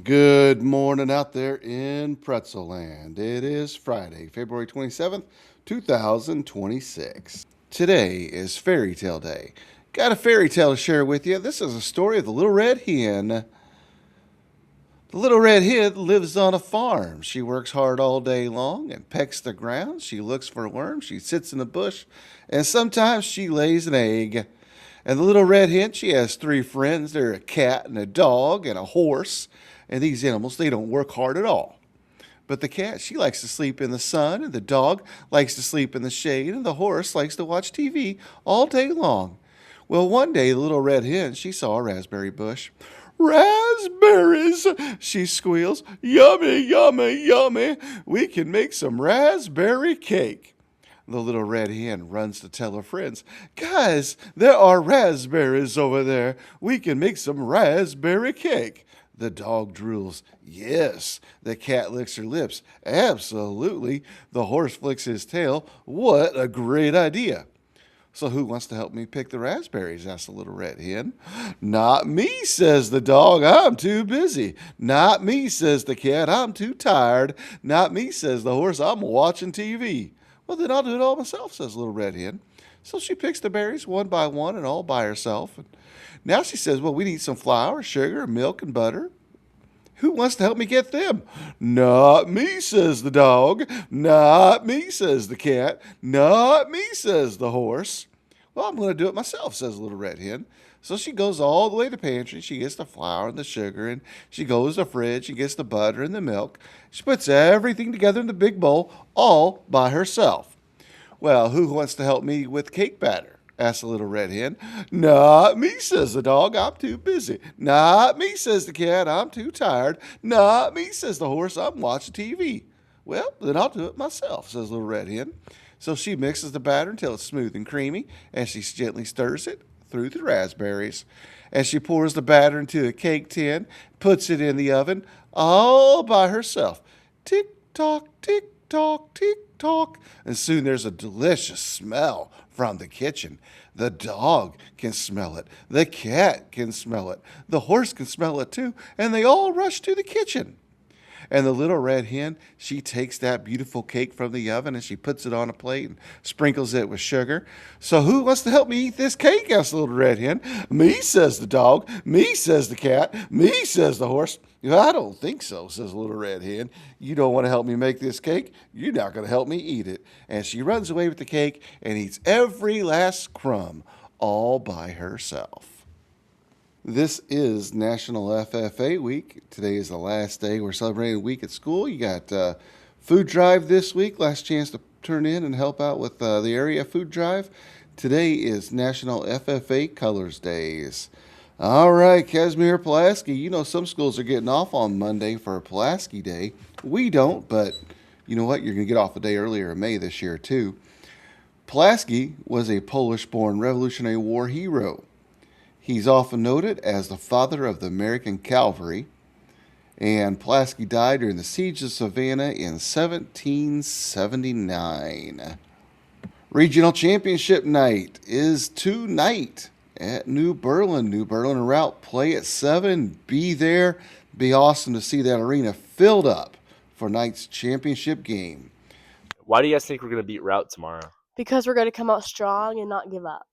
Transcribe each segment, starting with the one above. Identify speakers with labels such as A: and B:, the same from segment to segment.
A: Good morning out there in Pretzel Land. It is Friday, February 27th, 2026. Today is Fairy Tale Day. Got a fairy tale to share with you. This is a story of the Little Red Hen. The little red hen lives on a farm. She works hard all day long and pecks the ground. She looks for worms. She sits in a bush, and sometimes she lays an egg. And the little red hen, she has three friends. They're a cat and a dog and a horse. And these animals, they don't work hard at all. But the cat, she likes to sleep in the sun, and the dog likes to sleep in the shade, and the horse likes to watch TV all day long. Well, one day, the little red hen, she saw a raspberry bush. Raspberries, she squeals. Yummy, yummy, yummy. We can make some raspberry cake. The little red hen runs to tell her friends, Guys, there are raspberries over there. We can make some raspberry cake. The dog drools. Yes. The cat licks her lips. Absolutely. The horse flicks his tail. What a great idea. So who wants to help me pick the raspberries? Asked the little red hen. Not me, says the dog. I'm too busy. Not me, says the cat. I'm too tired. Not me, says the horse. I'm watching TV. Well, then I'll do it all myself, says little red hen. So she picks the berries one by one and all by herself. And now she says, well, we need some flour, sugar, milk, and butter. Who wants to help me get them? Not me, says the dog. Not me, says the cat. Not me, says the horse. Well, I'm going to do it myself, says the little red hen. So she goes all the way to the pantry. She gets the flour and the sugar, and she goes to the fridge and gets the butter and the milk. She puts everything together in the big bowl all by herself. Well, who wants to help me with cake batter? Asked the little red hen. Not me, says the dog. I'm too busy. Not me, says the cat. I'm too tired. Not me, says the horse. I'm watching TV. Well, then I'll do it myself, says little red hen. So she mixes the batter until it's smooth and creamy, and she gently stirs it through the raspberries. And she pours the batter into a cake tin, puts it in the oven all by herself. Tick tock, tick tock, tick tock. And soon there's a delicious smell from the kitchen. The dog can smell it. The cat can smell it. The horse can smell it too. And they all rush to the kitchen. And the little red hen, she takes that beautiful cake from the oven and she puts it on a plate and sprinkles it with sugar. So who wants to help me eat this cake? Asked the little red hen. Me, says the dog. Me, says the cat. Me, says the horse. I don't think so, says the little red hen. You don't want to help me make this cake? You're not going to help me eat it. And she runs away with the cake and eats every last crumb all by herself. This is National FFA Week. Today is the last day. We're celebrating a week at school. You got food drive this week. Last chance to turn in and help out with the area food drive. Today is National FFA Colors Days. All right, Casimir Pulaski. You know some schools are getting off on Monday for Pulaski Day. We don't, but you know what? You're going to get off a day earlier in May this year, too. Pulaski was a Polish-born Revolutionary War hero. He's often noted as the father of the American cavalry, and Pulaski died during the siege of Savannah in 1779. Regional Championship night is tonight at New Berlin. New Berlin and Route play at 7. Be there. Be awesome to see that arena filled up for night's championship game.
B: Why do you guys think we're going to beat Route tomorrow?
C: Because we're going to come out strong and not give up.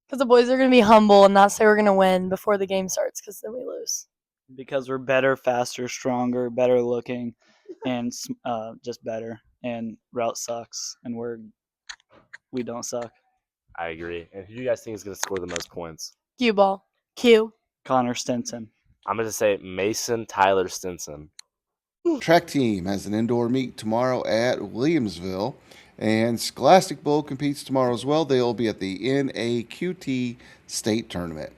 C: Because the boys are going to be humble and not say we're going to win before the game starts, because then we lose.
D: Because we're better, faster, stronger, better looking, and just better. And Route sucks, and we don't suck.
B: I agree. And who do you guys think is going to score the most points?
C: Cue ball. Cue.
D: Connor Stinson.
B: I'm going to say Mason Tyler Stinson.
A: Track team has an indoor meet tomorrow at Williamsville. And Scholastic Bowl competes tomorrow as well. They'll be at the NAQT State Tournament.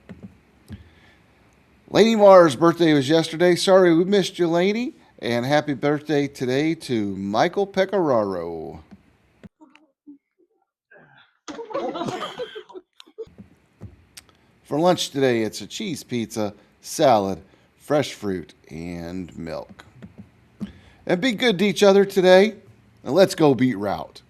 A: Laney Marr's birthday was yesterday. Sorry we missed you, Laney. And happy birthday today to Michael Pecoraro. For lunch today, it's a cheese pizza, salad, fresh fruit, and milk. And be good to each other today. And let's go beat Route.